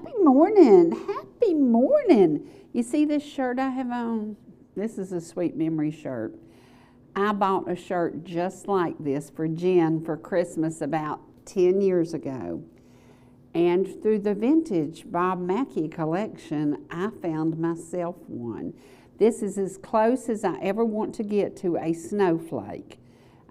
Happy morning. Happy morning. You see this shirt I have on? This is a Sweet Memory shirt. I bought a shirt just like this for Jen for Christmas about 10 years ago. And through the vintage Bob Mackie collection, I found myself one. This is as close as I ever want to get to a snowflake.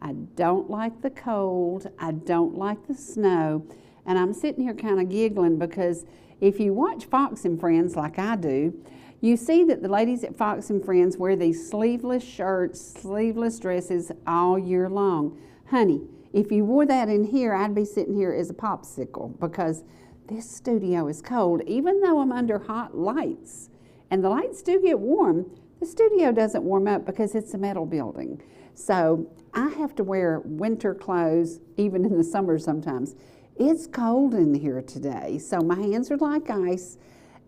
I don't like the cold. I don't like the snow. And I'm sitting here kind of giggling because if you watch Fox and Friends like I do, you see that the ladies at Fox and Friends wear these sleeveless shirts, sleeveless dresses all year long. Honey, if you wore that in here, I'd be sitting here as a popsicle because this studio is cold. Even though I'm under hot lights, and the lights do get warm, the studio doesn't warm up because it's a metal building. So I have to wear winter clothes, even in the summer sometimes. It's cold in here today, so my hands are like ice,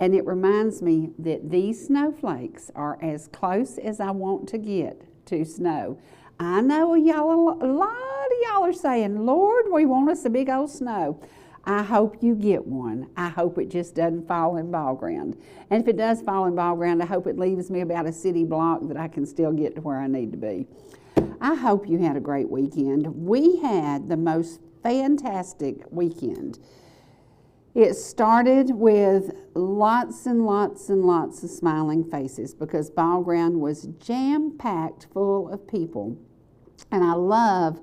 and it reminds me that these snowflakes are as close as I want to get to snow. I know a lot of y'all are saying, Lord, we want us a big old snow. I hope you get one. I hope it just doesn't fall in ball ground. And if it does fall in ball ground, I hope it leaves me about a city block that I can still get to where I need to be. I hope you had a great weekend. We had the most fantastic weekend. It started with lots and lots and lots of smiling faces because ball ground was jam-packed full of people. And I love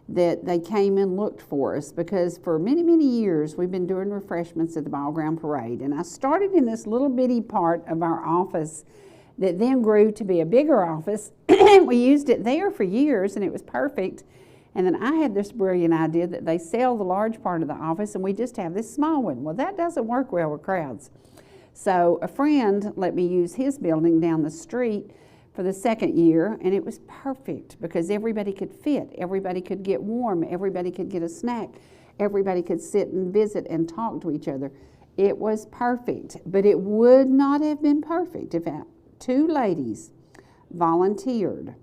that they came and looked for us because for many, many years we've been doing refreshments at the ball ground parade. And I started in this little bitty part of our office that then grew to be a bigger office. We used it there for years and it was perfect. And then I had this brilliant idea that they sell the large part of the office and we just have this small one. Well, that doesn't work well with crowds. So a friend let me use his building down the street for the second year, and it was perfect because everybody could fit, everybody could get warm, everybody could get a snack, everybody could sit and visit and talk to each other. It was perfect, but it would not have been perfect if two ladies volunteered.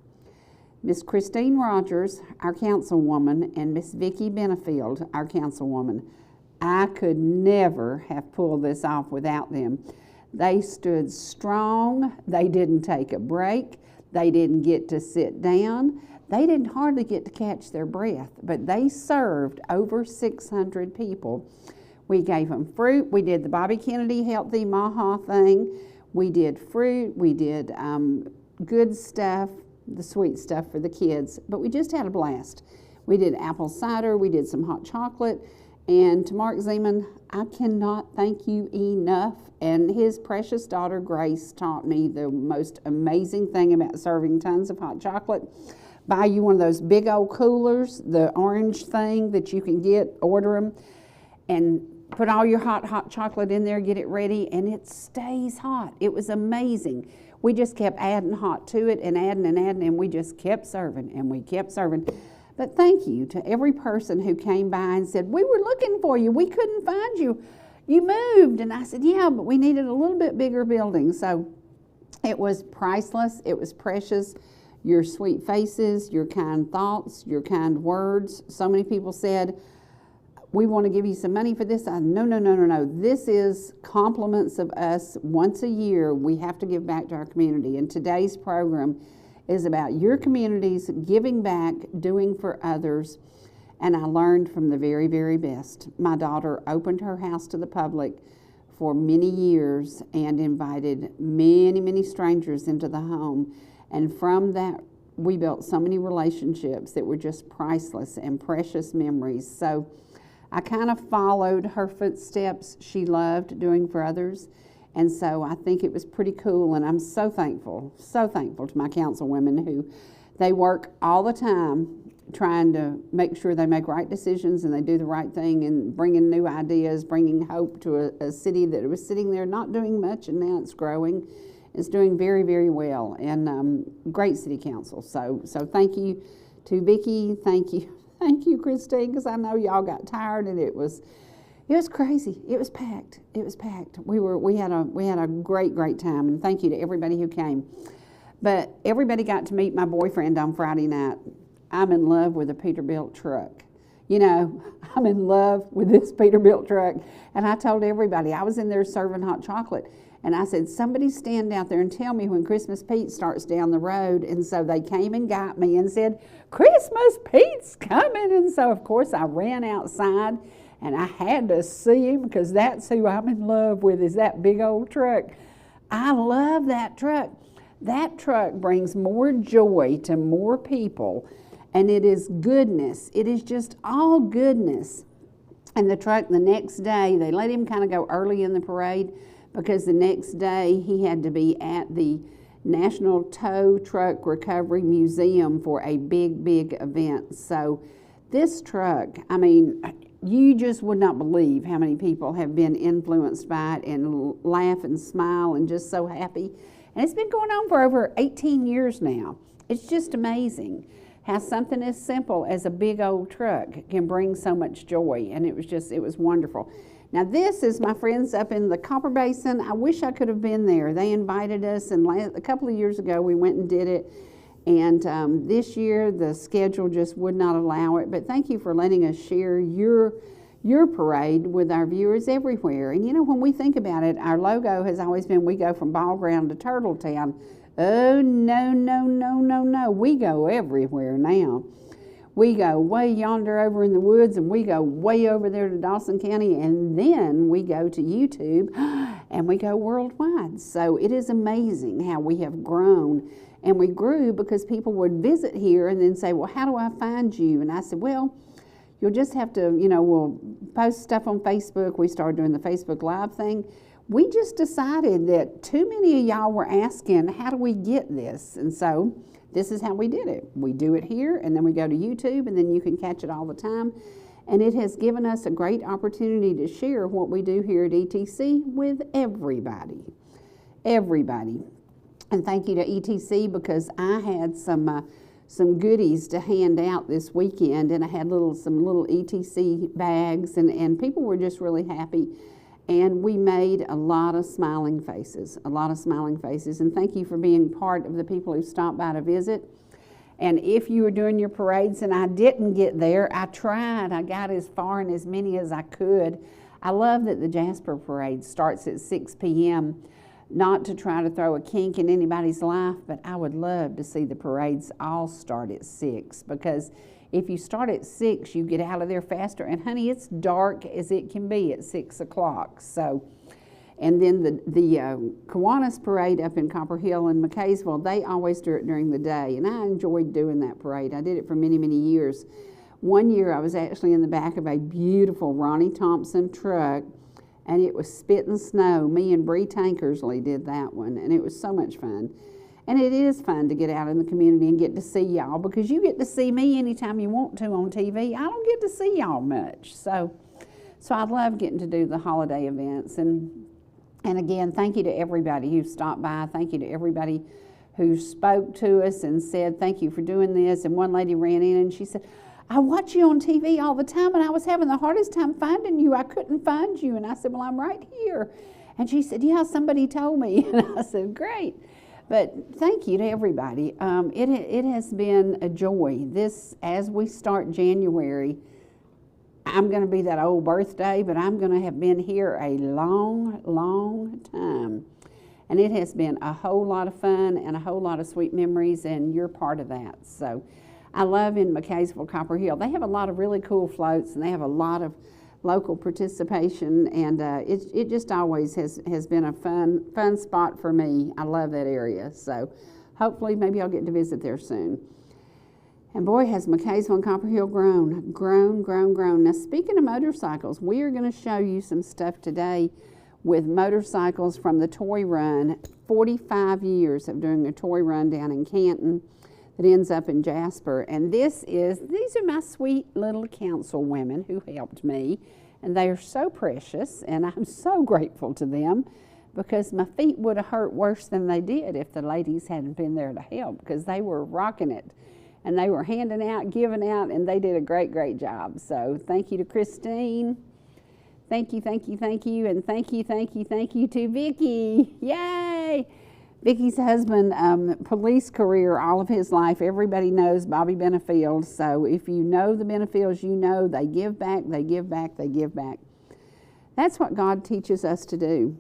Miss Christine Rogers, our councilwoman, and Miss Vicki Benefield, our councilwoman. I could never have pulled this off without them. They stood strong. They didn't take a break. They didn't get to sit down. They didn't hardly get to catch their breath, but they served over 600 people. We gave them fruit. We did the Bobby Kennedy Healthy Maha thing. We did fruit. We did good stuff, the sweet stuff for the kids, but we just had a blast. We did apple cider, we did some hot chocolate, and to Mark Zeman, I cannot thank you enough. And his precious daughter Grace taught me the most amazing thing about serving tons of hot chocolate. Buy you one of those big old coolers, the orange thing that you can get, order them, and put all your hot chocolate in there, get it ready, and it stays hot. It was amazing. We just kept adding hot to it and adding, and we just kept serving, and we kept serving. But thank you to every person who came by and said, we were looking for you. We couldn't find you. You moved. And I said, yeah, but we needed a little bit bigger building. So it was priceless. It was precious. Your sweet faces, your kind thoughts, your kind words. So many people said, we want to give you some money for this. No. This is compliments of us. Once a year, we have to give back to our community. And today's program is about your communities giving back, doing for others. And I learned from the very, very best. My daughter opened her house to the public for many years and invited many, many strangers into the home. And from that, we built so many relationships that were just priceless and precious memories. So I kind of followed her footsteps. She loved doing for others. And so I think it was pretty cool. And I'm so thankful to my councilwomen who they work all the time trying to make sure they make right decisions and they do the right thing and bringing new ideas, bringing hope to a city that was sitting there not doing much and now it's growing. It's doing very, very well. And great city council. So thank you to Vicki. Thank you, Christine, because I know y'all got tired and it was crazy. It was packed. We had a great time, and thank you to everybody who came. But everybody got to meet my boyfriend on Friday night. I'm in love with a Peterbilt truck. You know, I'm in love with this Peterbilt truck. And I told everybody, I was in there serving hot chocolate. And I said, somebody stand out there and tell me when Christmas Pete starts down the road. And so they came and got me and said, Christmas Pete's coming. And so, of course, I ran outside and I had to see him because that's who I'm in love with, is that big old truck. I love that truck. That truck brings more joy to more people, and it is goodness. It is just all goodness. And the truck the next day, they let him kind of go early in the parade because the next day he had to be at the National Tow Truck Recovery Museum for a big, big event. So this truck, I mean, you just would not believe how many people have been influenced by it and laugh and smile and just so happy. And it's been going on for over 18 years now. It's just amazing how something as simple as a big old truck can bring so much joy. And it was wonderful. Now this is my friends up in the Copper Basin. I wish I could have been there. They invited us, and a couple of years ago we went and did it. And this year the schedule just would not allow it. But thank you for letting us share your parade with our viewers everywhere. And you know, when we think about it, our logo has always been, we go from Ball Ground to Turtle Town. Oh, no, no, no, no, no. We go everywhere now. We go way yonder over in the woods, and we go way over there to Dawson County, and then we go to YouTube, and we go worldwide. So it is amazing how we have grown. And we grew because people would visit here and then say, well, how do I find you? And I said, well, you'll just have to, you know, we'll post stuff on Facebook. We started doing the Facebook Live thing. We just decided that too many of y'all were asking, how do we get this? And so this is how we did it. We do it here, and then we go to YouTube, and then you can catch it all the time. And it has given us a great opportunity to share what we do here at ETC with everybody. Everybody. And thank you to ETC, because I had some goodies to hand out this weekend, and I had some little ETC bags, and people were just really happy. And we made a lot of smiling faces, and thank you for being part of the people who stopped by to visit. And if you were doing your parades and I didn't get there, I tried. I got as far and as many as I could. I love that the Jasper parade starts at 6 p.m., not to try to throw a kink in anybody's life, but I would love to see the parades all start at 6, because if you start at 6, you get out of there faster. And honey, it's dark as it can be at 6 o'clock. So, and then the Kiwanis parade up in Copper Hill and McKaysville, they always do it during the day. And I enjoyed doing that parade. I did it for many, many years. One year I was actually in the back of a beautiful Ronnie Thompson truck, and it was spitting snow. Me and Bree Tankersley did that one, and it was so much fun. And it is fun to get out in the community and get to see y'all, because you get to see me anytime you want to on TV. I don't get to see y'all much. So I love getting to do the holiday events. And again, thank you to everybody who stopped by. Thank you to everybody who spoke to us and said, thank you for doing this. And one lady ran in and she said, I watch you on TV all the time, and I was having the hardest time finding you. I couldn't find you. And I said, well, I'm right here. And she said, yeah, somebody told me. And I said, great. But thank you to everybody. It has been a joy. As we start January, I'm going to be that old birthday, but I'm going to have been here a long, long time. And it has been a whole lot of fun and a whole lot of sweet memories, and you're part of that. So I love in McKaysville, Copper Hill. They have a lot of really cool floats, and they have a lot of local participation, and it just always has been a fun spot for me. I love that area, so hopefully maybe I'll get to visit there soon. And boy, has McKaysville and Copper Hill grown. Now, speaking of motorcycles, we are going to show you some stuff today with motorcycles from the toy run. 45 years of doing a toy run down in Canton that ends up in Jasper. And these are my sweet little councilwomen who helped me, and they are so precious, and I'm so grateful to them, because my feet would have hurt worse than they did if the ladies hadn't been there to help, because they were rocking it, and they were handing out, giving out, and they did a great, great job. So thank you to Christine. Thank you, and thank you to Vicki. Yay! Vicky's husband, police career all of his life. Everybody knows Bobby Benefield. So if you know the Benefields, you know they give back, they give back, they give back. That's what God teaches us to do.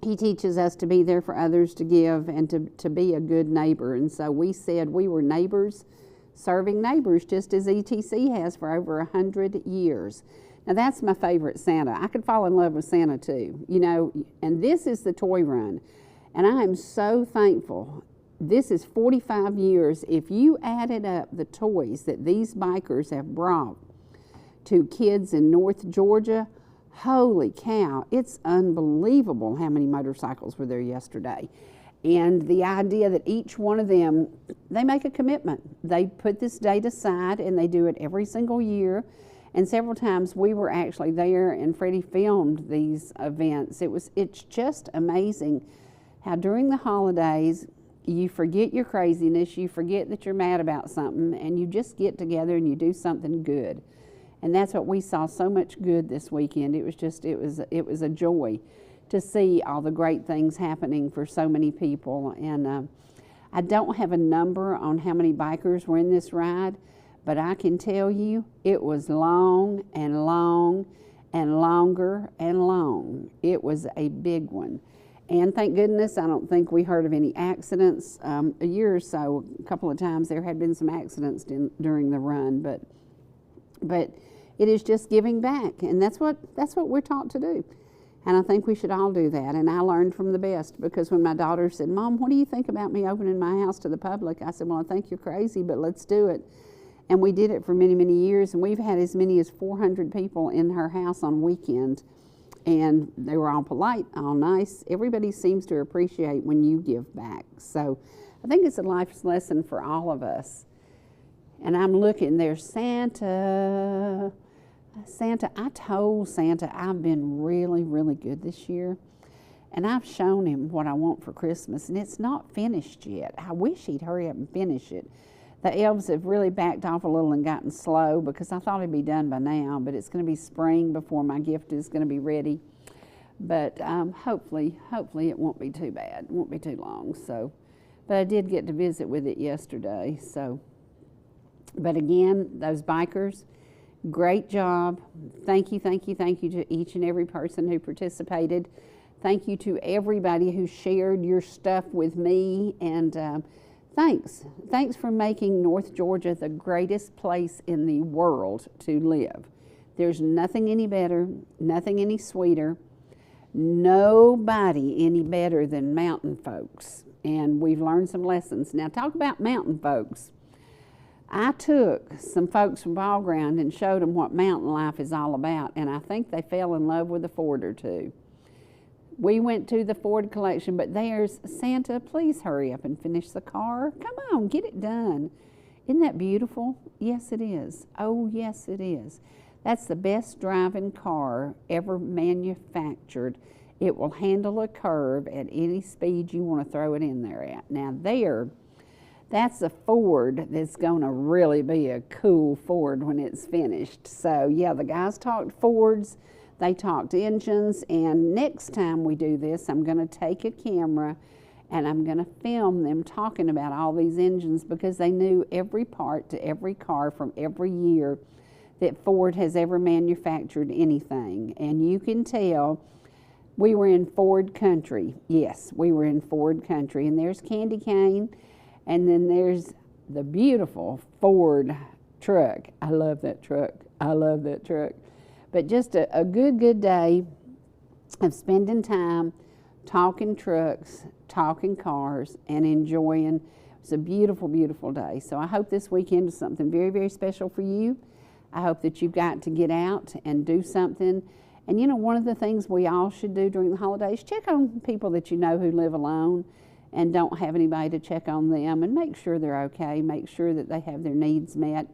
He teaches us to be there for others, to give, and to be a good neighbor. And so we said we were neighbors, serving neighbors, just as ETC has for over 100 years. Now that's my favorite Santa. I could fall in love with Santa too, you know, and this is the toy run. And I am so thankful. This is 45 years. If you added up the toys that these bikers have brought to kids in North Georgia, holy cow, it's unbelievable how many motorcycles were there yesterday. And the idea that each one of them, they make a commitment. They put this date aside and they do it every single year. And several times we were actually there and Freddie filmed these events. It's just amazing how during the holidays you forget your craziness, you forget that you're mad about something, and you just get together and you do something good. And that's what we saw, so much good this weekend. It was a joy to see all the great things happening for so many people. And I don't have a number on how many bikers were in this ride, but I can tell you it was long and long and longer and long. It was a big one. And thank goodness, I don't think we heard of any accidents. A year or so, a couple of times there had been some accidents during the run, but it is just giving back, and that's what we're taught to do. And I think we should all do that. And I learned from the best, because when my daughter said, "Mom, what do you think about me opening my house to the public?" I said, "Well, I think you're crazy, but let's do it." And we did it for many, many years, and we've had as many as 400 people in her house on weekend. And they were all polite, all nice. Everybody seems to appreciate when you give back. So I think it's a life lesson for all of us. And I'm looking, there's Santa. I told Santa I've been really, really good this year. And I've shown him what I want for Christmas, and it's not finished yet. I wish he'd hurry up and finish it. The elves have really backed off a little and gotten slow, because I thought it'd be done by now, but it's going to be spring before my gift is going to be ready. But hopefully it won't be too bad. It won't be too long. So, but I did get to visit with it yesterday. So, but again, those bikers, great job. Thank you to each and every person who participated. Thank you to everybody who shared your stuff with me, and Thanks for making North Georgia the greatest place in the world to live. There's nothing any better, nothing any sweeter, nobody any better than mountain folks. And we've learned some lessons. Now, talk about mountain folks. I took some folks from Ball Ground and showed them what mountain life is all about, and I think they fell in love with a Ford or two. We went to the Ford collection, but there's Santa. Please hurry up and finish the car. Come on, get it done. Isn't that beautiful? Yes, it is. Oh, yes, it is. That's the best driving car ever manufactured. It will handle a curve at any speed you want to throw it in there at. Now that's a Ford that's going to really be a cool Ford when it's finished. So yeah, the guys talked Fords. They talked engines, and next time we do this, I'm going to take a camera and I'm going to film them talking about all these engines, because they knew every part to every car from every year that Ford has ever manufactured anything. And you can tell we were in Ford country. Yes, we were in Ford country. And there's Candy Cane, and then there's the beautiful Ford truck. I love that truck. I love that truck. But just a good day of spending time talking trucks, talking cars, and enjoying. It was a beautiful, beautiful day. So I hope this weekend is something very, very special for you. I hope that you've got to get out and do something. And you know, one of the things we all should do during the holidays, check on people that you know who live alone and don't have anybody to check on them, and make sure they're okay, make sure that they have their needs met.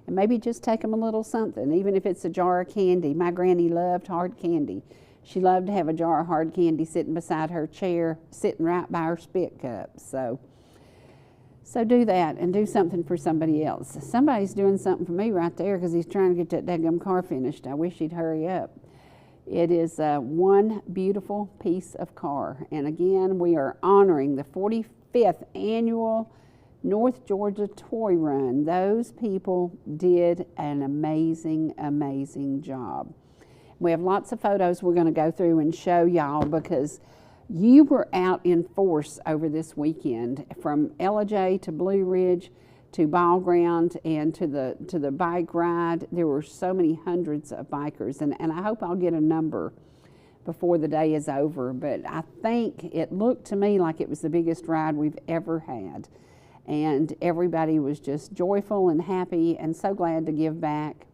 And maybe just take them a little something, even if it's a jar of candy. My granny loved hard candy. She loved to have a jar of hard candy sitting beside her chair, sitting right by her spit cup. So do that and do something for somebody else. Somebody's doing something for me right there, because he's trying to get that daggum car finished. I wish he'd hurry up. It is one beautiful piece of car. And again, we are honoring the 45th annual North Georgia Toy Run. Those people did an amazing, amazing job. We have lots of photos we're going to go through and show y'all because you were out in force over this weekend, from Ellijay to Blue Ridge to Ball Ground and to the bike ride. There were so many hundreds of bikers, and I hope I'll get a number before the day is over, but I think it looked to me like it was the biggest ride we've ever had. And everybody was just joyful and happy and so glad to give back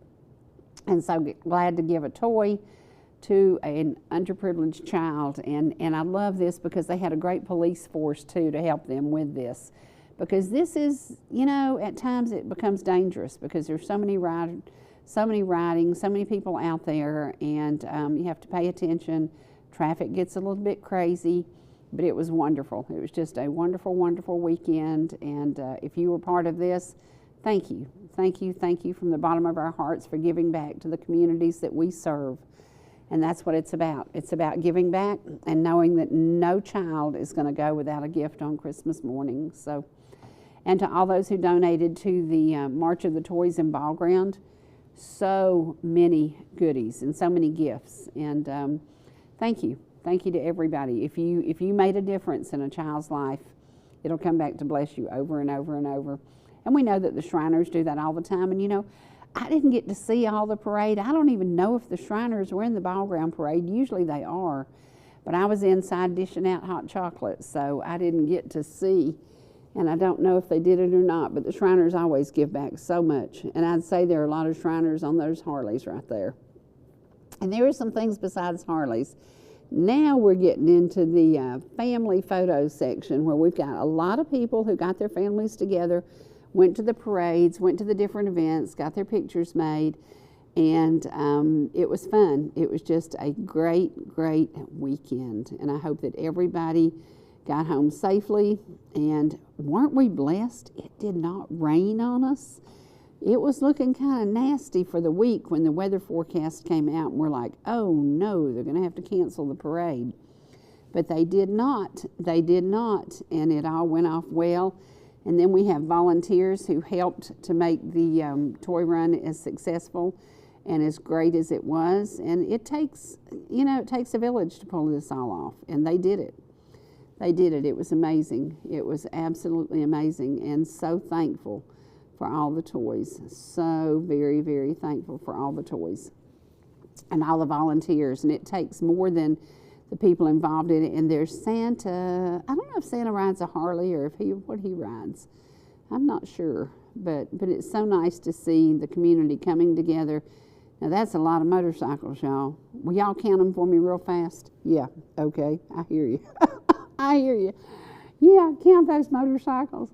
and so glad to give a toy to an underprivileged child. And I love this because they had a great police force too to help them with this. Because this is, you know, at times it becomes dangerous because there's so many riding, so many people out there, and you have to pay attention. Traffic gets a little bit crazy, but it was wonderful. It was just a wonderful, wonderful weekend. And if you were part of this, thank you. Thank you, thank you from the bottom of our hearts for giving back to the communities that we serve. And that's what it's about. It's about giving back and knowing that no child is going to go without a gift on Christmas morning. So, and to all those who donated to the March of the Toys in Ball Ground, so many goodies and so many gifts. And thank you. Thank you to everybody. If you made a difference in a child's life, it'll come back to bless you over and over and over. And we know that the Shriners do that all the time. And you know, I didn't get to see all the parade. I don't even know if the Shriners were in the ball ground parade. Usually they are. But I was inside dishing out hot chocolate, so I didn't get to see. And I don't know if they did it or not, but the Shriners always give back so much. And I'd say there are a lot of Shriners on those Harleys right there. And there are some things besides Harleys. Now we're getting into the family photos section, where we've got a lot of people who got their families together, went to the parades, went to the different events, got their pictures made, and it was fun. It was just a great, great weekend. And I hope that everybody got home safely. And weren't we blessed? It did not rain on us. It was looking kind of nasty for the week when the weather forecast came out, and we're like, oh no, they're going to have to cancel the parade. But they did not. They did not, and it all went off well. And then we have volunteers who helped to make the toy run as successful and as great as it was. And it takes, you know, it takes a village to pull this all off, and they did it. They did it. It was amazing. It was absolutely amazing, and so thankful for all the toys. So very, very thankful for all the toys and all the volunteers. And it takes more than the people involved in it. And there's Santa. I don't know if Santa rides a Harley or if what he rides. I'm not sure. But it's so nice to see the community coming together. Now that's a lot of motorcycles, y'all. Will y'all count them for me real fast? Yeah, okay, I hear you. I hear you. Yeah, count those motorcycles.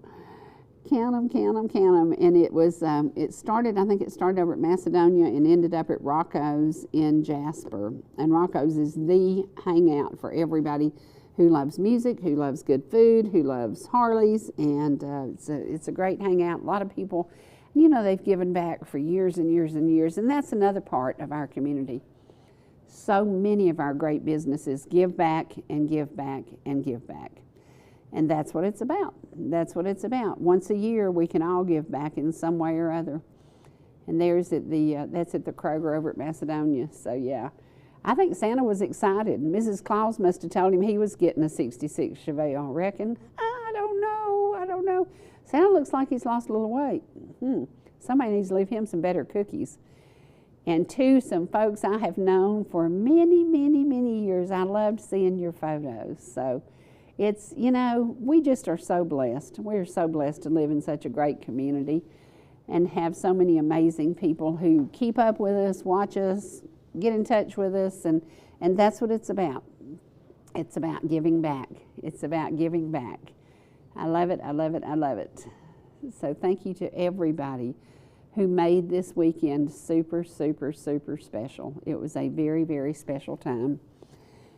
Count them, count them, count them. And it was, it started over at Macedonia and ended up at Rocco's in Jasper. And Rocco's is the hangout for everybody who loves music, who loves good food, who loves Harleys. And it's a great hangout. A lot of people, you know, they've given back for years and years and years. And that's another part of our community. So many of our great businesses give back and give back and give back. And that's what it's about. That's what it's about. Once a year, we can all give back in some way or other. And there's at that's at the Kroger over at Macedonia. So yeah, I think Santa was excited. Mrs. Claus must have told him he was getting a '66 Chevelle, I reckon. I don't know. Santa looks like he's lost a little weight. Somebody needs to leave him some better cookies. And to some folks I have known for many, many, many years, I loved seeing your photos. So it's, you know, we just are so blessed. We're so blessed to live in such a great community and have so many amazing people who keep up with us, watch us, get in touch with us, and that's what it's about. It's about giving back. It's about giving back. I love it, I love it, I love it. So thank you to everybody who made this weekend super, super, super special. It was a very, very special time.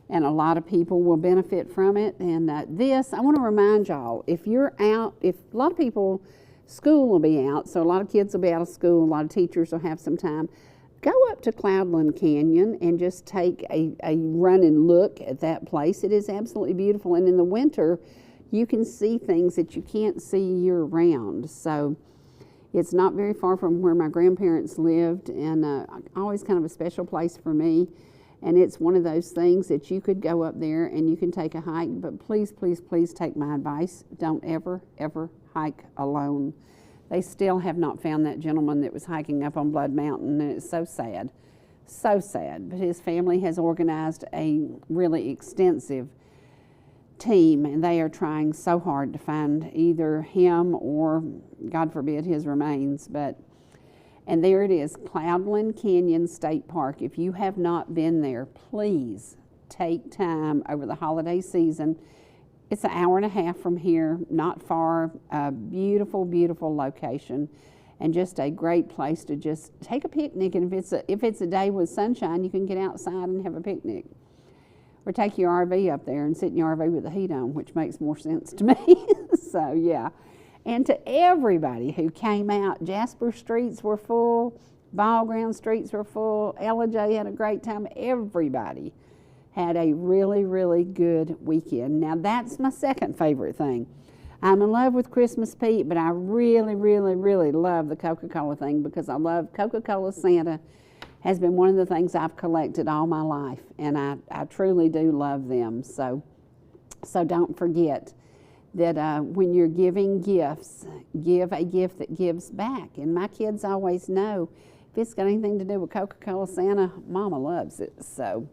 And a lot of people will benefit from it. And this, I want to remind y'all, if you're out, if a lot of people, school will be out, so a lot of kids will be out of school, a lot of teachers will have some time. go up to Cloudland Canyon and just take a running look at that place. It is absolutely beautiful, and in the winter you can see things that you can't see year round. So it's not very far from where my grandparents lived, and always kind of a special place for me. And it's one of those things that you could go up there and you can take a hike, but please, please, please take my advice. Don't ever, ever hike alone. They still have not found that gentleman that was hiking up on Blood Mountain, and it's so sad, so sad. But his family has organized a really extensive team, and they are trying so hard to find either him or, God forbid, his remains. And there it is, Cloudland Canyon State Park. If you have not been there, please take time over the holiday season. It's an hour and a half from here, not far, a beautiful, beautiful location, and just a great place to just take a picnic. And if it's a day with sunshine, you can get outside and have a picnic. Or take your RV up there and sit in your RV with the heat on, which makes more sense to me. So, yeah. And to everybody who came out, Jasper streets were full, Ball Ground streets were full, Ellijay had a great time. Everybody had a really, really good weekend. Now, that's my second favorite thing. I'm in love with Christmas Pete, but I really, really, really love the Coca-Cola thing, because I love Coca-Cola Santa. Has been one of the things I've collected all my life, and I truly do love them. So don't forget that when you're giving gifts, give a gift that gives back. And my kids always know if it's got anything to do with Coca-Cola Santa, Mama loves it. So,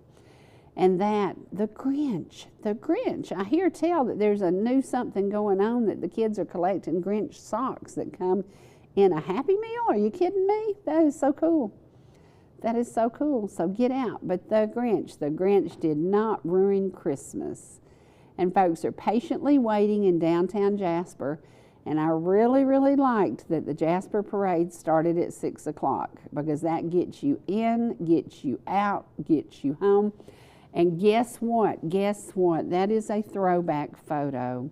and the Grinch. I hear tell that there's a new something going on, that the kids are collecting Grinch socks that come in a Happy Meal. Are you kidding me? That is so cool. That is so cool. So get out. But the Grinch did not ruin Christmas. And folks are patiently waiting in downtown Jasper. And I really, really liked that the Jasper parade started at 6 o'clock, because that gets you in, gets you out, gets you home. And guess what? Guess what? That is a throwback photo.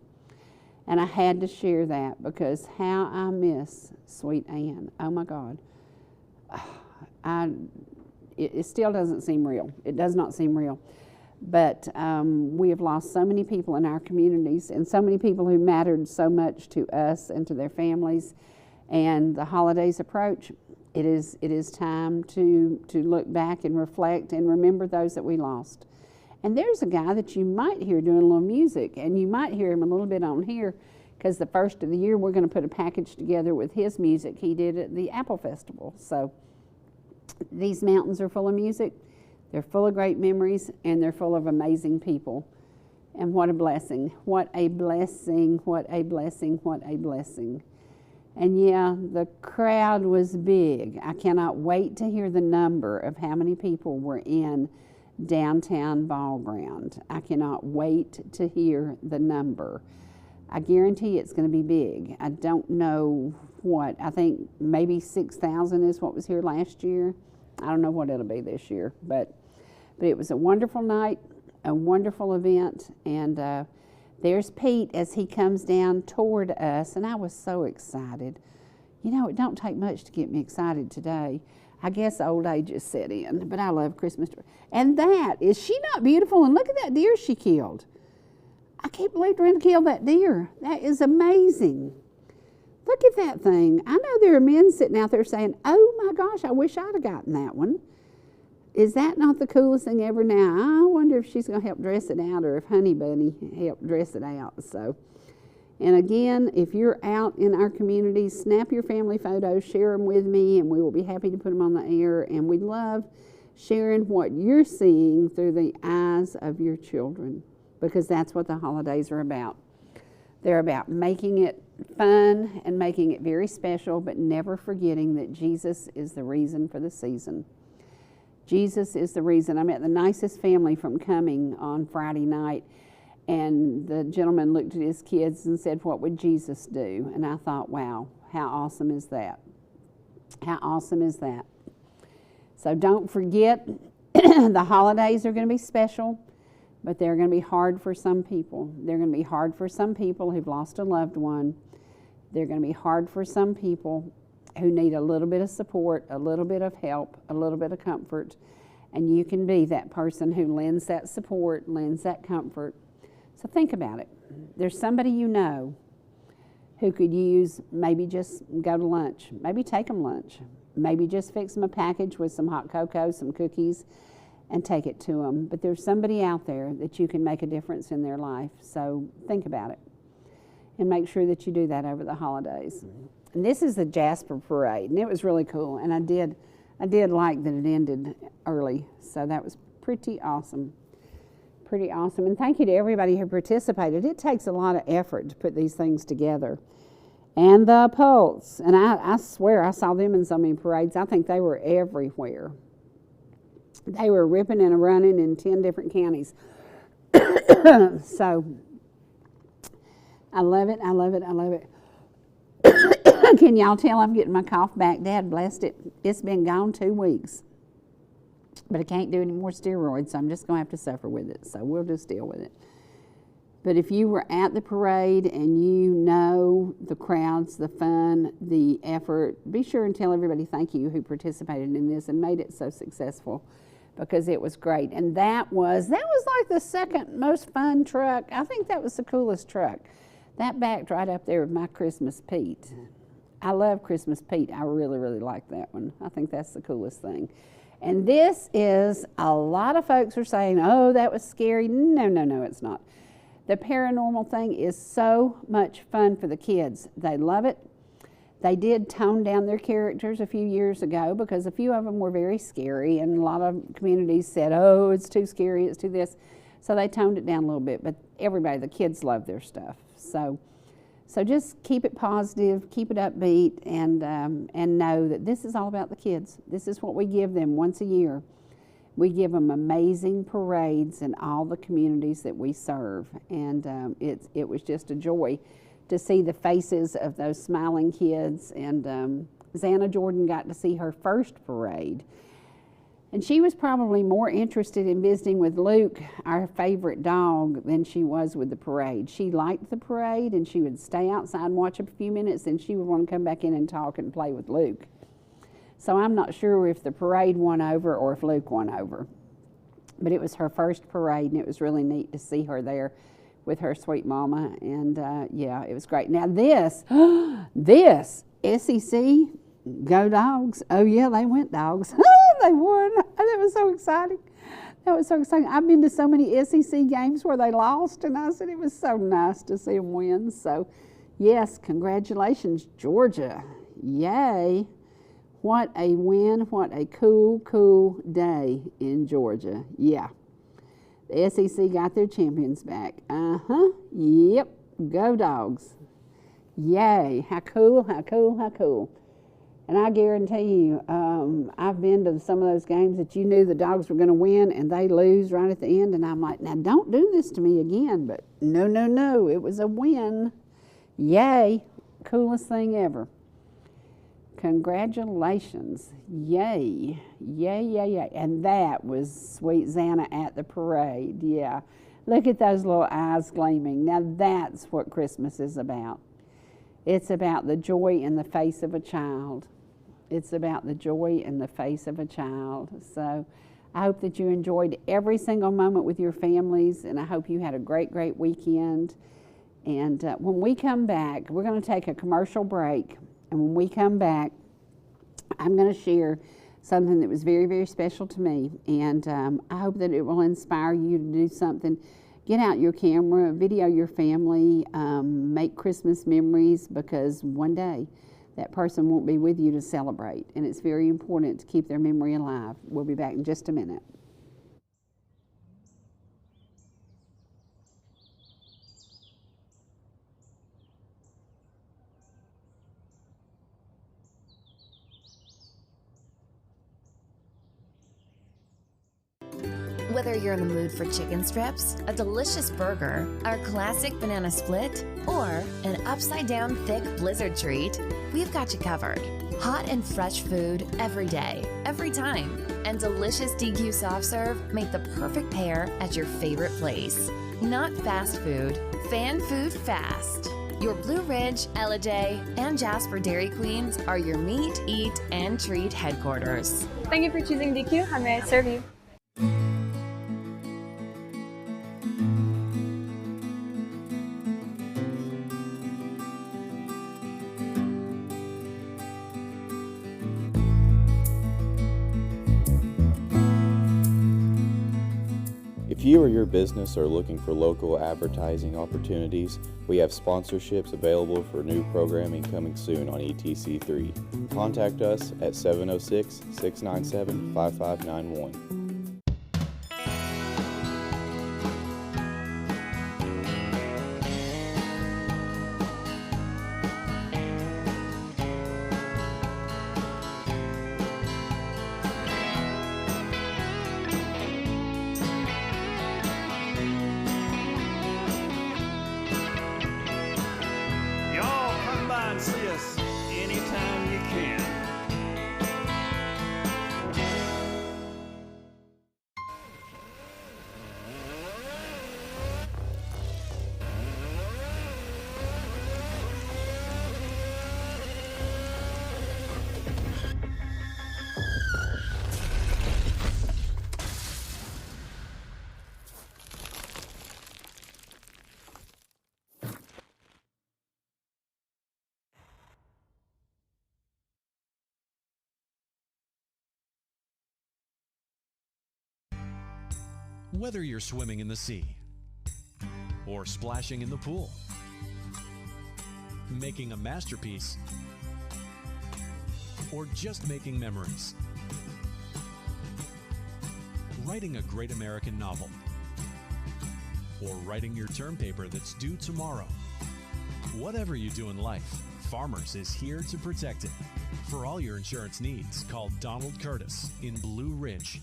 And I had to share that, because how I miss Sweet Ann. Oh my God. It still doesn't seem real. It does not seem real. But we have lost so many people in our communities, and so many people who mattered so much to us and to their families. And the holidays approach. It is time to look back and reflect and remember those that we lost. And there's a guy that you might hear doing a little music, and you might hear him a little bit on here, because the first of the year we're going to put a package together with his music he did at the Apple Festival. So these mountains are full of music. They're full of great memories, and they're full of amazing people. And what a blessing. What a blessing. What a blessing. What a blessing. And yeah, the crowd was big. I cannot wait to hear the number of how many people were in downtown Ball Ground. I cannot wait to hear the number. I guarantee it's going to be big. I don't know what. I think maybe 6,000 is what was here last year. I don't know what it'll be this year, but it was a wonderful night, a wonderful event, and there's Pete as he comes down toward us, and I was so excited. You know, it don't take much to get me excited today. I guess old age is set in, but I love Christmas. And is she not beautiful? And look at that deer she killed. I can't believe Brenda killed that deer. That is amazing. Look at that thing. I know there are men sitting out there saying, oh my gosh, I wish I'd have gotten that one. Is that not the coolest thing ever? Now, I wonder if she's going to help dress it out, or if Honey Bunny helped dress it out. So, and again, if you're out in our community, snap your family photos, share them with me, and we will be happy to put them on the air. And we love sharing what you're seeing through the eyes of your children, because that's what the holidays are about. They're about making it fun and making it very special, but never forgetting that Jesus is the reason for the season. Jesus is the reason. I met the nicest family from coming on Friday night, and the gentleman looked at his kids and said, what would Jesus do? And I thought, wow, how awesome is that? How awesome is that? So don't forget, the holidays are going to be special, but they're going to be hard for some people. They're going to be hard for some people who've lost a loved one. They're going to be hard for some people who need a little bit of support, a little bit of help, a little bit of comfort, and you can be that person who lends that support, lends that comfort. So think about it. There's somebody you know who could use, maybe just go to lunch, maybe take them lunch, maybe just fix them a package with some hot cocoa, some cookies, and take it to them. But there's somebody out there that you can make a difference in their life. So think about it and make sure that you do that over the holidays. And this is the Jasper parade, and it was really cool. And I did like that it ended early, so that was pretty awesome. Pretty awesome. And thank you to everybody who participated. It takes a lot of effort to put these things together. And the Pulse, and I swear I saw them in so many parades. I think they were everywhere. They were ripping and running in 10 different counties. So I love it, I love it, I love it. Can y'all tell I'm getting my cough back? Dad blessed it. It's been gone 2 weeks. But I can't do any more steroids, so I'm just going to have to suffer with it. So we'll just deal with it. But if you were at the parade and you know the crowds, the fun, the effort, be sure and tell everybody thank you who participated in this and made it so successful, because it was great. And that was like the second most fun truck. I think that was the coolest truck. That backed right up there with my Christmas Pete. I love Christmas Pete. I really, really like that one. I think that's the coolest thing. And this is, a lot of folks are saying, oh, that was scary. No, no, no, it's not. The paranormal thing is so much fun for the kids. They love it. They did tone down their characters a few years ago because a few of them were very scary, and a lot of communities said, oh, it's too scary, it's too this. So they toned it down a little bit, but everybody, the kids love their stuff. So just keep it positive, keep it upbeat, and know that this is all about the kids. This is what we give them once a year. We give them amazing parades in all the communities that we serve, and it was just a joy to see the faces of those smiling kids. And Xana Jordan got to see her first parade, and she was probably more interested in visiting with Luke, our favorite dog, than she was with the parade. She liked the parade, and she would stay outside and watch a few minutes, and she would want to come back in and talk and play with Luke. So I'm not sure if the parade won over or if Luke won over. But it was her first parade, and it was really neat to see her there with her sweet mama. And yeah, it was great. Now this SEC, go Dogs. Oh yeah, they went Dogs. They won. That was so exciting. That was so exciting. I've been to so many SEC games where they lost, and I said it was so nice to see them win. So yes, congratulations, Georgia. Yay. What a win. What a cool, cool day in Georgia. Yeah. The SEC got their champions back. Yep. Go Dogs. Yay. How cool, how cool, how cool. And I guarantee you, I've been to some of those games that you knew the Dogs were going to win and they lose right at the end. And I'm like, now don't do this to me again. But no, no, no. It was a win. Yay. Coolest thing ever. Congratulations. Yay. Yay, yay, yay. And that was sweet Xana at the parade. Yeah. Look at those little eyes gleaming. Now that's what Christmas is about. It's about the joy in the face of a child. It's about the joy in the face of a child. So I hope that you enjoyed every single moment with your families, and I hope you had a great, great weekend. And when we come back, we're going to take a commercial break. And when we come back, I'm going to share something that was very, very special to me. And I hope that it will inspire you to do something. Get out your camera, video your family, make Christmas memories, because one day that person won't be with you to celebrate. And it's very important to keep their memory alive. We'll be back in just a minute. Whether you're in the mood for chicken strips, a delicious burger, our classic banana split, or an upside-down thick blizzard treat, we've got you covered. Hot and fresh food every day, every time, and delicious DQ soft serve make the perfect pair at your favorite place. Not fast food, fan food fast. Your Blue Ridge, Ellijay, and Jasper Dairy Queens are your meet, eat, and treat headquarters. Thank you for choosing DQ. How may I serve you? If you or your business are looking for local advertising opportunities, we have sponsorships available for new programming coming soon on ETC3. Contact us at 706-697-5591. See us anytime you can. Whether you're swimming in the sea, or splashing in the pool, making a masterpiece, or just making memories, writing a great American novel, or writing your term paper that's due tomorrow. Whatever you do in life, Farmers is here to protect it. For all your insurance needs, call Donald Curtis in Blue Ridge.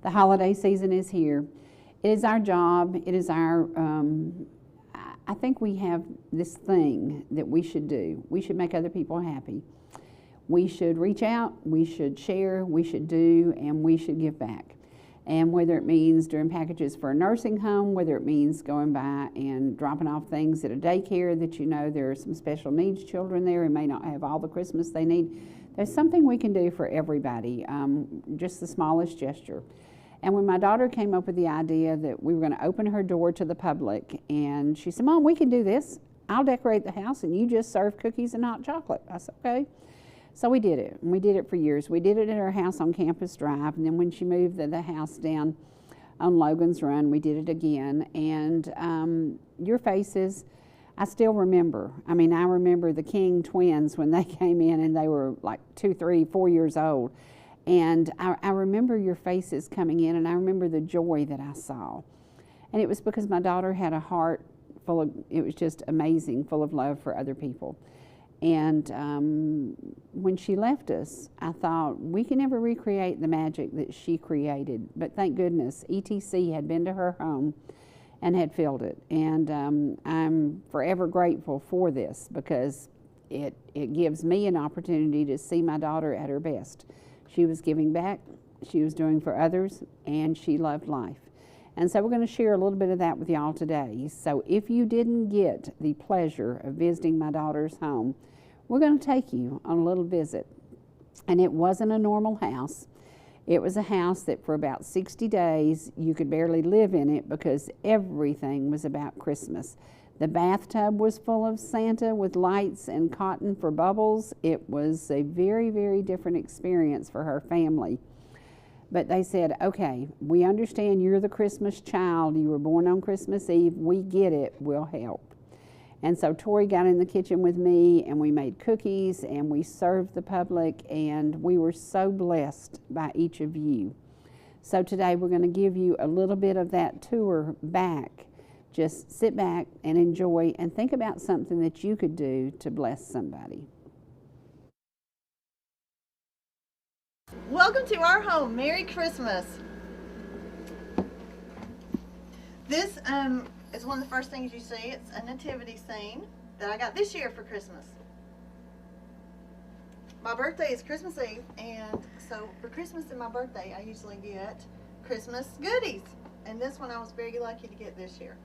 The holiday season is here. It is our job, it is our, I think we have this thing that we should do. We should make other people happy. We should reach out, we should share, we should do, and we should give back. And whether it means doing packages for a nursing home, whether it means going by and dropping off things at a daycare that you know there are some special needs children there and may not have all the Christmas they need, there's something we can do for everybody, just the smallest gesture. And when my daughter came up with the idea that we were going to open her door to the public, and she said, "Mom, we can do this. I'll decorate the house and you just serve cookies and hot chocolate." I said, "Okay." So we did it, and we did it for years. We did it at her house on Campus Drive, and then when she moved the house down on Logan's Run, we did it again. And your faces, I still remember. I mean, I remember the King twins when they came in, and they were like 2, 3, 4 years old. And I remember your faces coming in, and I remember the joy that I saw. And it was because my daughter had a heart full of, it was just amazing, full of love for other people. And when she left us, I thought, we can never recreate the magic that she created. But thank goodness, ETC had been to her home and had filled it. And I'm forever grateful for this, because it gives me an opportunity to see my daughter at her best. She was giving back, she was doing for others, and she loved life. And so we're going to share a little bit of that with y'all today. So if you didn't get the pleasure of visiting my daughter's home, we're going to take you on a little visit. And it wasn't a normal house. It was a house that for about 60 days you could barely live in it, because everything was about Christmas. The bathtub was full of Santa with lights and cotton for bubbles. It was a very, very different experience for her family. But they said, "Okay, we understand you're the Christmas child. You were born on Christmas Eve. We get it. We'll help." And so Tori got in the kitchen with me, and we made cookies, and we served the public, and we were so blessed by each of you. So today we're going to give you a little bit of that tour back. Just sit back and enjoy, and think about something that you could do to bless somebody. Welcome to our home. Merry Christmas. This is one of the first things you see. It's a nativity scene that I got this year for Christmas. My birthday is Christmas Eve, and so for Christmas and my birthday, I usually get Christmas goodies. And this one I was very lucky to get this year.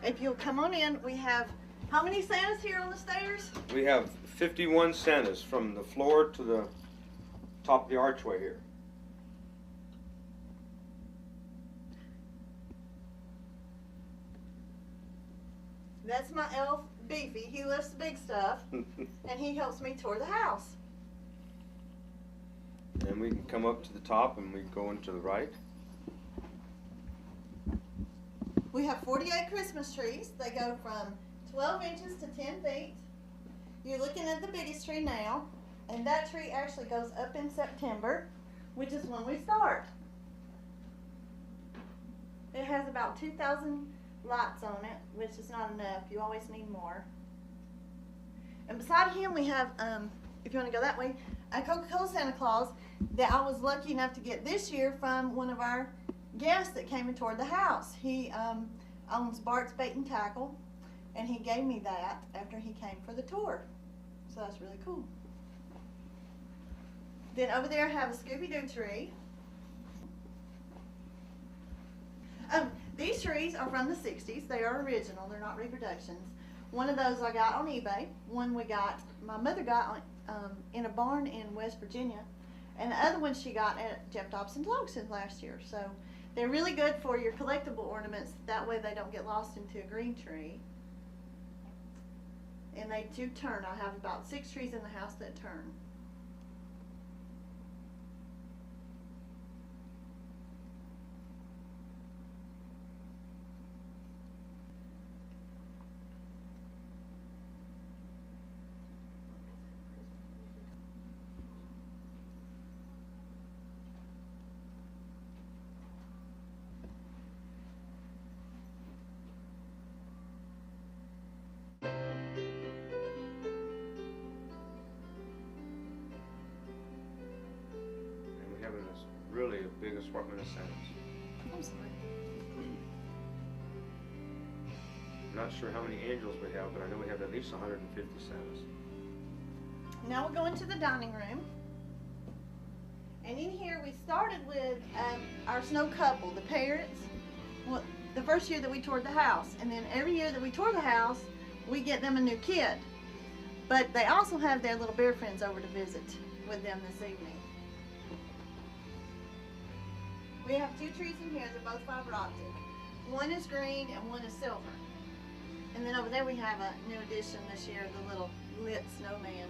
If you'll come on in, we have, how many Santas here on the stairs? We have 51 Santas from the floor to the top of the archway here. That's my elf, Beefy. He lifts the big stuff, and he helps me tour the house. And we can come up to the top and we go into the right. We have 48 Christmas trees. They go from 12 inches to 10 feet. You're looking at the biggest tree now, and that tree actually goes up in September, which is when we start. It has about 2,000 lights on it, which is not enough. You always need more. And beside him we have, if you want to go that way, a Coca-Cola Santa Claus that I was lucky enough to get this year from one of our guests that came and toured the house. He owns Bart's Bait and Tackle, and he gave me that after he came for the tour. So that's really cool. Then over there I have a Scooby-Doo tree. These trees are from the 60s. They are original. They're not reproductions. One of those I got on eBay. One my mother got in a barn in West Virginia. And the other one she got at Jeff Dobson's auction last year. So they're really good for your collectible ornaments. That way they don't get lost into a green tree. And they do turn. I have about 6 trees in the house that turn. Really a big assortment of Santas. I'm sorry. I'm not sure how many angels we have, but I know we have at least 150 Santas. Now we're going to the dining room. And in here we started with our snow couple, the parents. Well, the first year that we toured the house. And then every year that we tour the house, we get them a new kid. But they also have their little bear friends over to visit with them this evening. We have 2 trees in here. They're both fiber optic. One is green and one is silver. And then over there we have a new addition this year, the little lit snowman.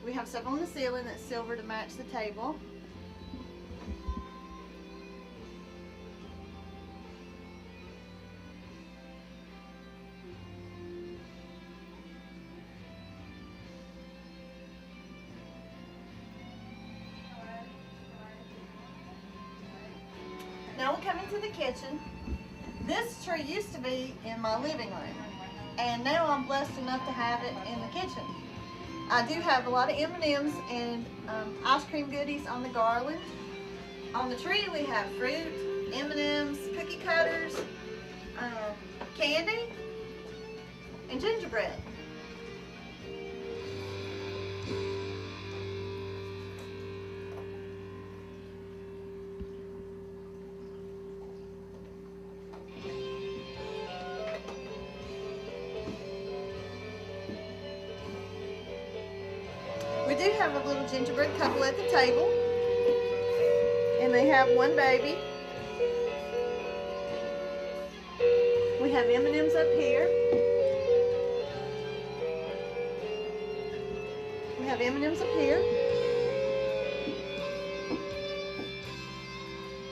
We have stuff on the ceiling that's silver to match the table. Now we'll come into the kitchen. This tree used to be in my living room, and now I'm blessed enough to have it in the kitchen. I do have a lot of M&Ms and ice cream goodies on the garland. On the tree we have fruit, M&Ms, cookie cutters, candy, and gingerbread. We do have a little gingerbread couple at the table, and they have one baby. We have M&Ms up here. We have M&Ms up here.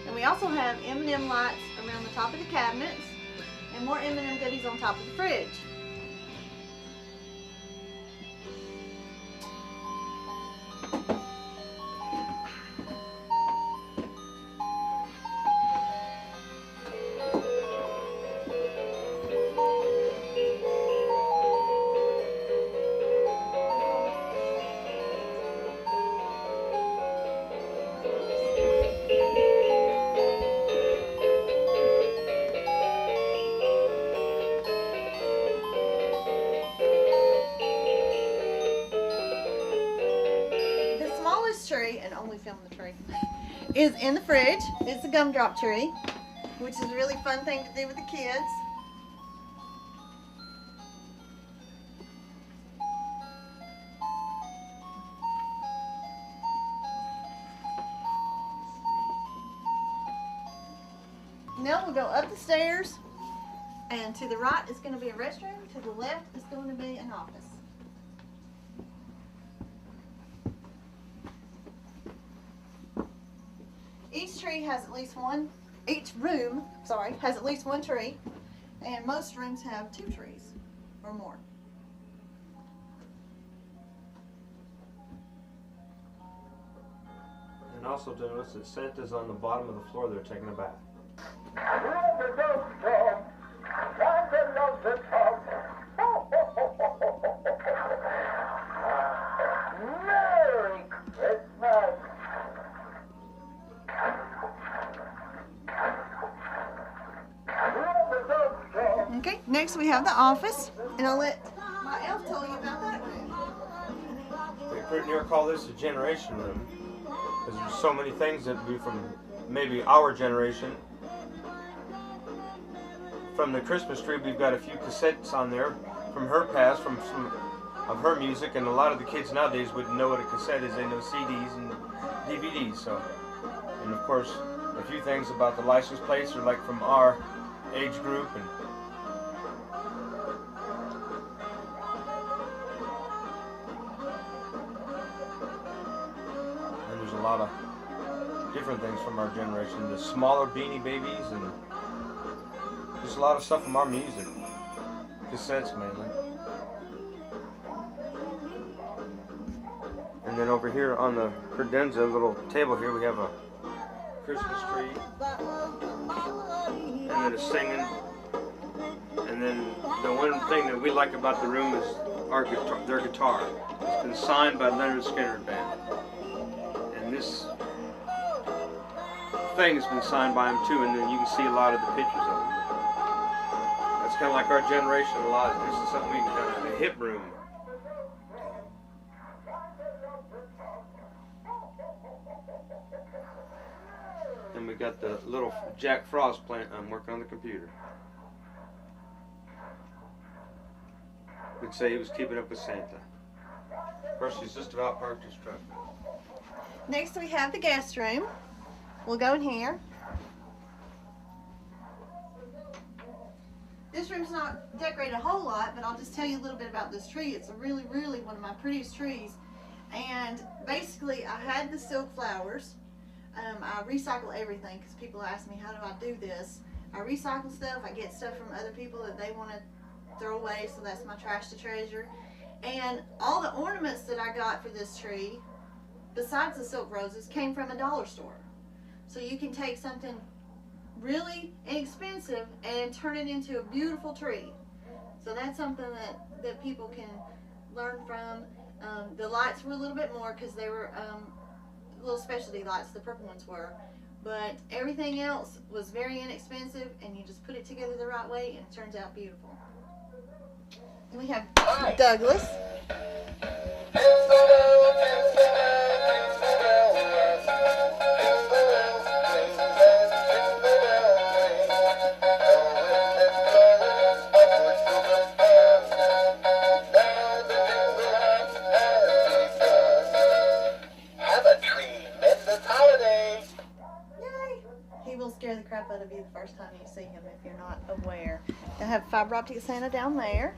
And we also have M&M lights around the top of the cabinets, and more M&M goodies on top of the fridge. Christmas tree, and only film the tree, is in the fridge. It's a gumdrop tree, which is a really fun thing to do with the kids. Now we'll go up the stairs, and to the right is going to be a restroom, to the left is going to be an office. Each tree has at least one, each room, sorry, has at least one tree, and most rooms have 2 trees or more. And also to notice that Santa's on the bottom of the floor there taking a bath. Merry Christmas! Okay, next we have the office, and I'll let my elf tell you about that room. We pretty near call this a generation room, because there's so many things that would be from maybe our generation. From the Christmas tree, we've got a few cassettes on there from her past, from some of her music, and a lot of the kids nowadays wouldn't know what a cassette is. They know CDs and DVDs. So, and of course, a few things about the license plates are like from our age group. And there's a lot of different things from our generation. The smaller Beanie Babies and just a lot of stuff from our music. Cassettes mainly. And then over here on the credenza little table here we have a Christmas tree. And then a singing. And then the one thing that we like about the room is their guitar. It's been signed by Leonard Skinner Band. And this thing has been signed by him too, and then you can see a lot of the pictures of him. It's kind of like our generation a lot. This is something we can kind of a hip room. Then we got the little Jack Frost plant. I'm working on the computer. We'd say he was keeping up with Santa. Of course, he's just about parked his truck. Next we have the guest room. We'll go in here. This room's not decorated a whole lot, but I'll just tell you a little bit about this tree. It's a really, really one of my prettiest trees. And basically, I had the silk flowers. I recycle everything because people ask me, how do I do this? I recycle stuff. I get stuff from other people that they want to throw away, so that's my trash to treasure. And all the ornaments that I got for this tree, besides the silk roses, came from a dollar store. So you can take something really inexpensive and turn it into a beautiful tree. So that's something that people can learn from. The lights were a little bit more because they were little specialty lights, the purple ones were. But everything else was very inexpensive, and you just put it together the right way and it turns out beautiful. And we have Douglas. Scare the crap out of you the first time you see him if you're not aware. I have fiber optic Santa down there.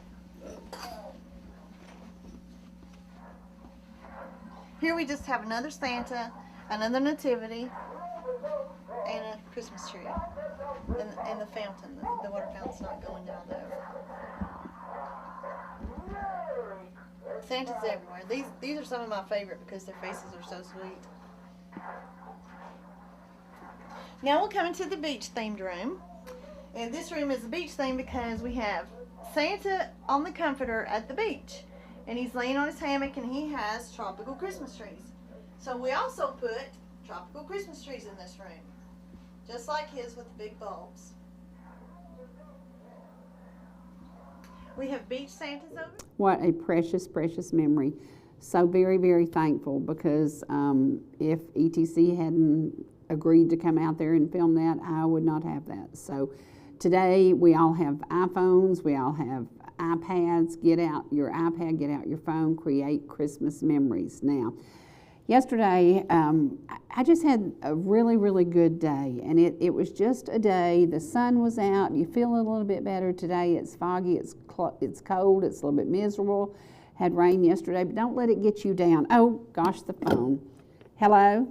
Here we just have another Santa, another nativity, and a Christmas tree. And the fountain, the water fountain's not going down there. Santa's everywhere. These are some of my favorite because their faces are so sweet. Now we'll come into the beach themed room. And this room is a beach theme because we have Santa on the comforter at the beach. And he's laying on his hammock and he has tropical Christmas trees. So we also put tropical Christmas trees in this room. Just like his with the big bulbs. We have beach Santas over. What a precious, precious memory. So very, very thankful, because if ETC hadn't agreed to come out there and film that, I would not have that. So today we all have iPhones, we all have iPads. Get out your iPad, get out your phone, create Christmas memories. Now, yesterday, I just had a really, really good day, and it was just a day. The sun was out. You feel a little bit better today. It's foggy, it's cold, it's a little bit miserable. Had rain yesterday, but don't let it get you down. Oh, gosh, the phone. Hello?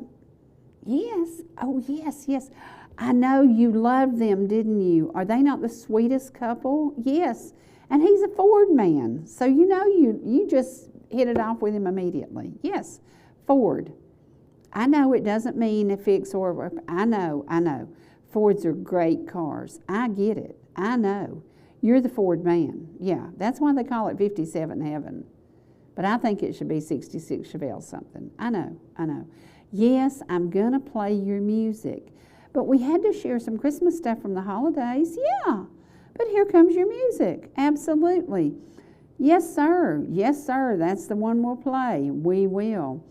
Yes. Oh, yes. I know you loved them, didn't you? Are they not the sweetest couple? Yes. And he's a Ford man, so you know you just hit it off with him immediately. Yes, Ford. I know it doesn't mean a fix or I know. Fords are great cars. I get it. I know. You're the Ford man. Yeah, that's why they call it 57 Heaven. But I think it should be 66 Chevelle something. I know. Yes, I'm going to play your music. But we had to share some Christmas stuff from the holidays. Yeah, but here comes your music. Absolutely. Yes, sir. That's the one we'll play. We will.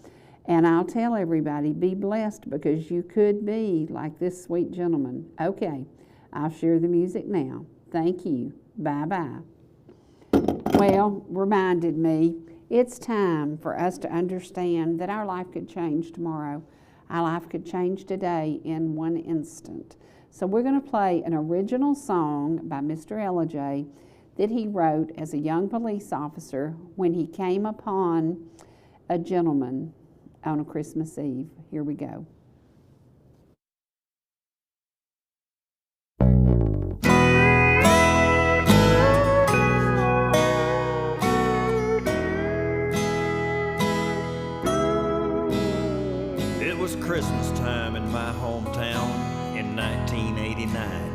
And I'll tell everybody, be blessed, because you could be like this sweet gentleman. Okay, I'll share the music now. Thank you. Bye-bye. Well, reminded me, it's time for us to understand that our life could change tomorrow. Our life could change today in one instant. So we're going to play an original song by Mr. Ellijay that he wrote as a young police officer when he came upon a gentleman on a Christmas Eve. Here we go. It was Christmas time in my hometown in 1989.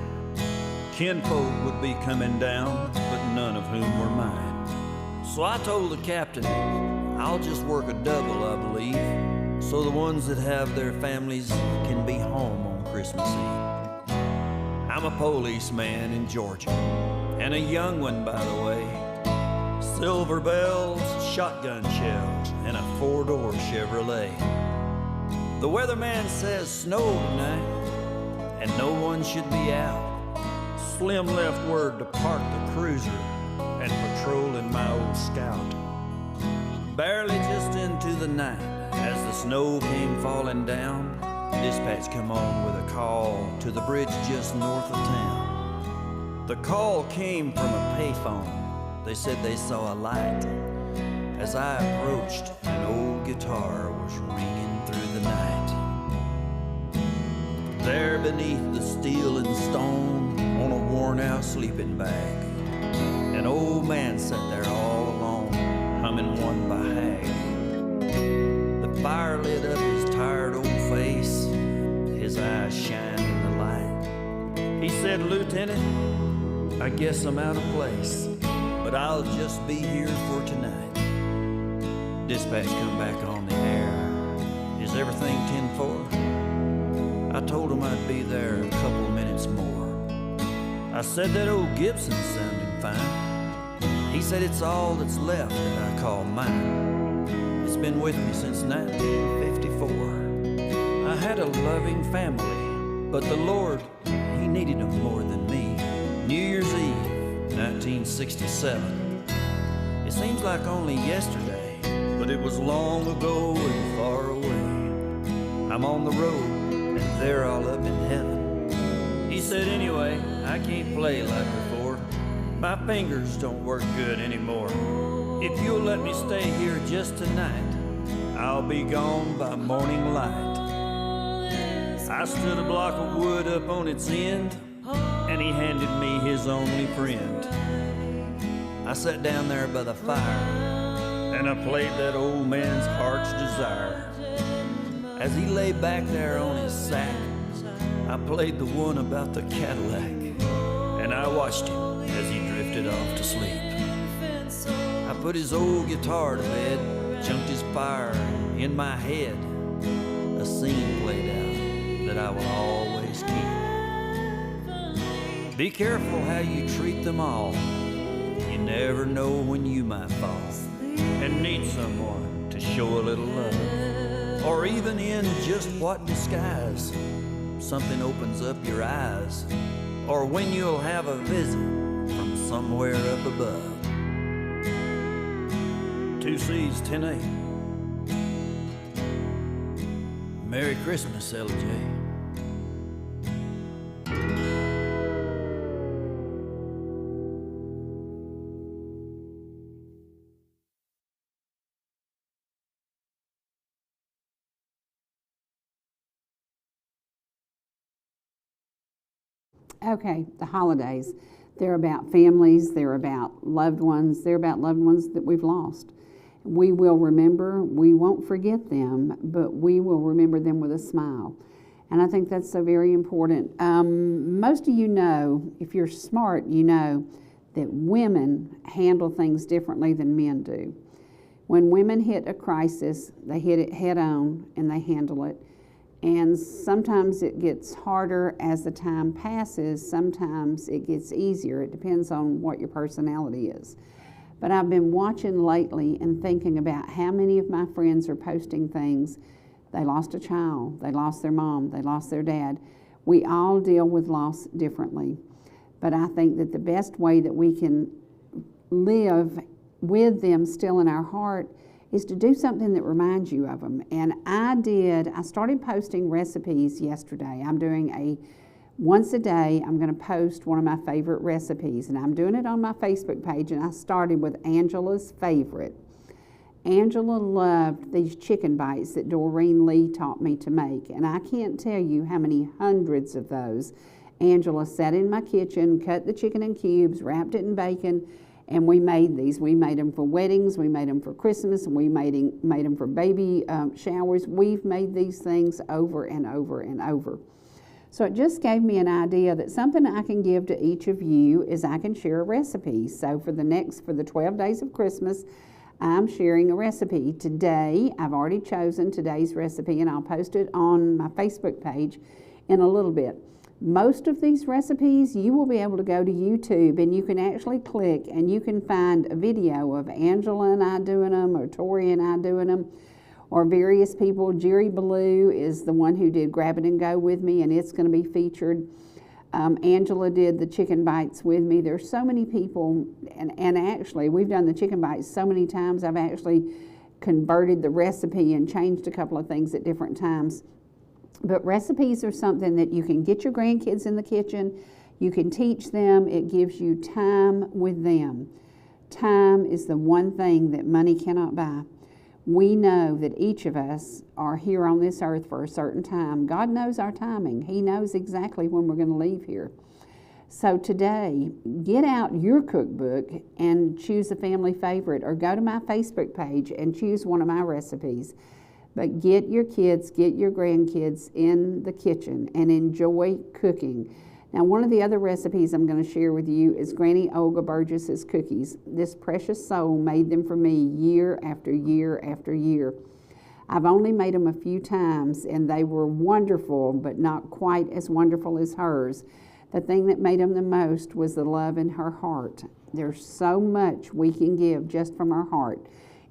Kinfolk would be coming down, but none of whom were mine. So I told the captain, I'll just work a double, I believe, so the ones that have their families can be home on Christmas Eve. I'm a policeman in Georgia, and a young one, by the way. Silver bells, shotgun shells, and a four-door Chevrolet. The weatherman says snow tonight, and no one should be out. Slim left word to park the cruiser and patrol in my old Scout. Barely just into the night, as the snow came falling down, dispatch come on with a call to the bridge just north of town. The call came from a payphone. They said they saw a light. As I approached, an old guitar was ringing through the night. There beneath the steel and stone, on a worn-out sleeping bag, an old man sat there all alone, humming one by Hag. The fire lit up his tired old face, his eyes shined in the light. He said, Lieutenant, I guess I'm out of place, but I'll just be here for tonight. Dispatch come back on the air. Is everything 10-4? I told him I'd be there a couple minutes more. I said that old Gibson sounded fine. He said it's all that's left that I call mine. It's been with me since 1954. I had a loving family, but the Lord, He needed them more than me. New Year's Eve, 1967. It seems like only yesterday, but it was long ago and far away. I'm on the road, and they're all up in heaven. He said, anyway, I can't play like before. My fingers don't work good anymore. If you'll let me stay here just tonight, I'll be gone by morning light. I stood a block of wood up on its end, and he handed me his only friend. I sat down there by the fire, and I played that old man's heart's desire. As he lay back there on his sack, I played the one about the Cadillac, and I watched him as he drifted off to sleep. I put his old guitar to bed, chunked his fire in my head. A scene played out that I will always keep. Be careful how you treat them all. You never know when you might fall and need someone to show a little love. Or even in just what disguise something opens up your eyes. Or when you'll have a visit from somewhere up above. 2C's 10-8. Merry Christmas, Ellijay. Okay, the holidays. They're about families, they're about loved ones, they're about loved ones that we've lost. We will remember, we won't forget them, but we will remember them with a smile. And I think that's so very important. Most of you know, if you're smart, you know that women handle things differently than men do. When women hit a crisis, they hit it head on and they handle it. And sometimes it gets harder as the time passes. Sometimes it gets easier. It depends on what your personality is. But I've been watching lately and thinking about how many of my friends are posting things. They lost a child. They lost their mom. They lost their dad. We all deal with loss differently. But I think that the best way that we can live with them still in our heart is to do something that reminds you of them. And I started posting recipes yesterday. I'm doing once a day, I'm gonna post one of my favorite recipes, and I'm doing it on my Facebook page, and I started with Angela's favorite. Angela loved these chicken bites that Doreen Lee taught me to make, and I can't tell you how many hundreds of those. Angela sat in my kitchen, cut the chicken in cubes, wrapped it in bacon, and we made these. We made them for weddings, we made them for Christmas, and we made them for baby showers. We've made these things over and over and over. So it just gave me an idea that something I can give to each of you is I can share a recipe. So for the 12 days of Christmas, I'm sharing a recipe. Today, I've already chosen today's recipe, and I'll post it on my Facebook page in a little bit. Most of these recipes, you will be able to go to YouTube and you can actually click and you can find a video of Angela and I doing them, or Tori and I doing them, or various people. Jerry Ballou is the one who did Grab It and Go with me, and it's going to be featured. Angela did the chicken bites with me. There's so many people, and actually we've done the chicken bites so many times, I've actually converted the recipe and changed a couple of things at different times. But recipes are something that you can get your grandkids in the kitchen, you can teach them, it gives you time with them. Time is the one thing that money cannot buy. We know that each of us are here on this earth for a certain time. God knows our timing. He knows exactly when we're going to leave here. So today, get out your cookbook and choose a family favorite, or go to my Facebook page and choose one of my recipes. But get your kids, get your grandkids in the kitchen and enjoy cooking. Now, one of the other recipes I'm going to share with you is Granny Olga Burgess's cookies. This precious soul made them for me year after year after year. I've only made them a few times, and they were wonderful, but not quite as wonderful as hers. The thing that made them the most was the love in her heart. There's so much we can give just from our heart.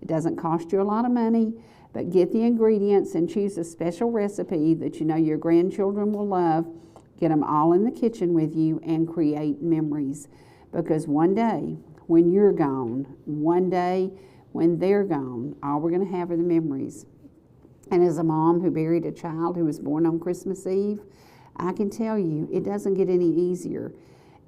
It doesn't cost you a lot of money, but get the ingredients and choose a special recipe that you know your grandchildren will love. Get them all in the kitchen with you and create memories. Because one day when you're gone, one day when they're gone, all we're going to have are the memories. And as a mom who buried a child who was born on Christmas Eve, I can tell you it doesn't get any easier.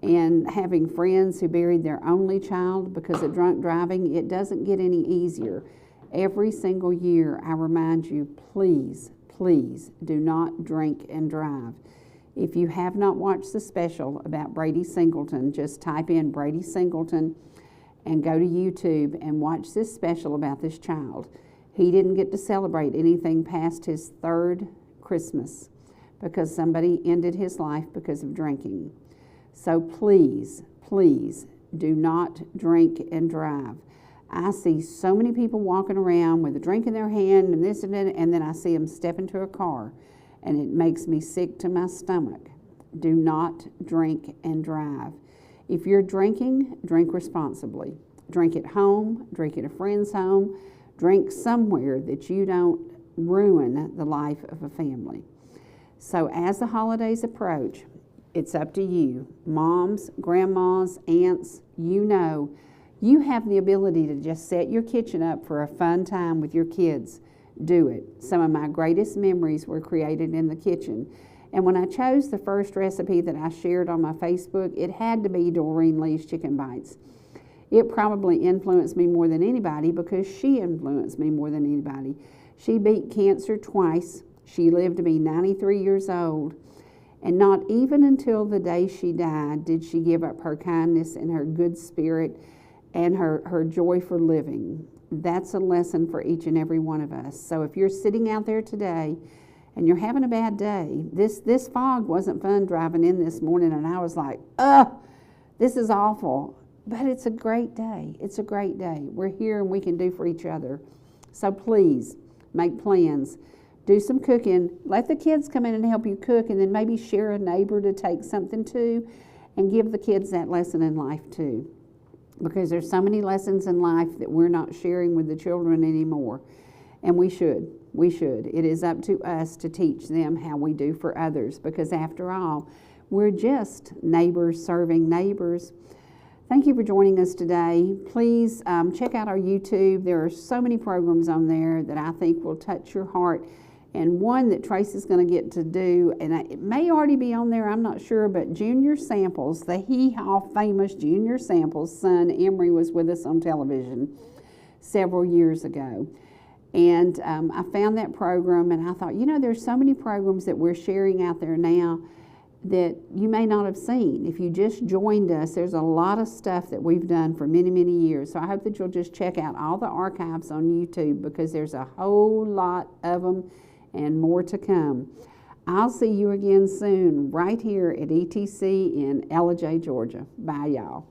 And having friends who buried their only child because of drunk driving, it doesn't get any easier. Every single year I remind you, please, please do not drink and drive. If you have not watched the special about Brady Singleton, just type in Brady Singleton and go to YouTube and watch this special about this child. He didn't get to celebrate anything past his 3rd Christmas because somebody ended his life because of drinking. So please, please do not drink and drive. I see so many people walking around with a drink in their hand and this and that, and then I see them step into a car, and it makes me sick to my stomach. Do not drink and drive. If you're drinking, drink responsibly. Drink at home, drink at a friend's home, drink somewhere that you don't ruin the life of a family. So as the holidays approach, it's up to you. Moms, grandmas, aunts, you know, you have the ability to just set your kitchen up for a fun time with your kids. Do it. Some of my greatest memories were created in the kitchen. And when I chose the first recipe that I shared on my Facebook, it had to be Doreen Lee's Chicken Bites. It probably influenced me more than anybody because she influenced me more than anybody. She beat cancer twice. She lived to be 93 years old. And not even until the day she died did she give up her kindness and her good spirit and her joy for living. That's a lesson for each and every one of us. So if you're sitting out there today and you're having a bad day, this fog wasn't fun driving in this morning, and I was like, this is awful. But it's a great day. It's a great day. We're here and we can do for each other. So please make plans. Do some cooking. Let the kids come in and help you cook, and then maybe share a neighbor to take something to, and give the kids that lesson in life too. Because there's so many lessons in life that we're not sharing with the children anymore. And we should. We should. It is up to us to teach them how we do for others, because after all, we're just neighbors serving neighbors. Thank you for joining us today. Please check out our YouTube. There are so many programs on there that I think will touch your heart. And one that Tracy's going to get to do, and it may already be on there, I'm not sure, but Junior Samples, the hee-haw famous Junior Samples' son, Emery, was with us on television several years ago. And I found that program, and I thought, you know, there's so many programs that we're sharing out there now that you may not have seen. If you just joined us, there's a lot of stuff that we've done for many, many years. So I hope that you'll just check out all the archives on YouTube, because there's a whole lot of them and more to come. I'll see you again soon right here at ETC in Ellijay, Georgia. Bye, y'all.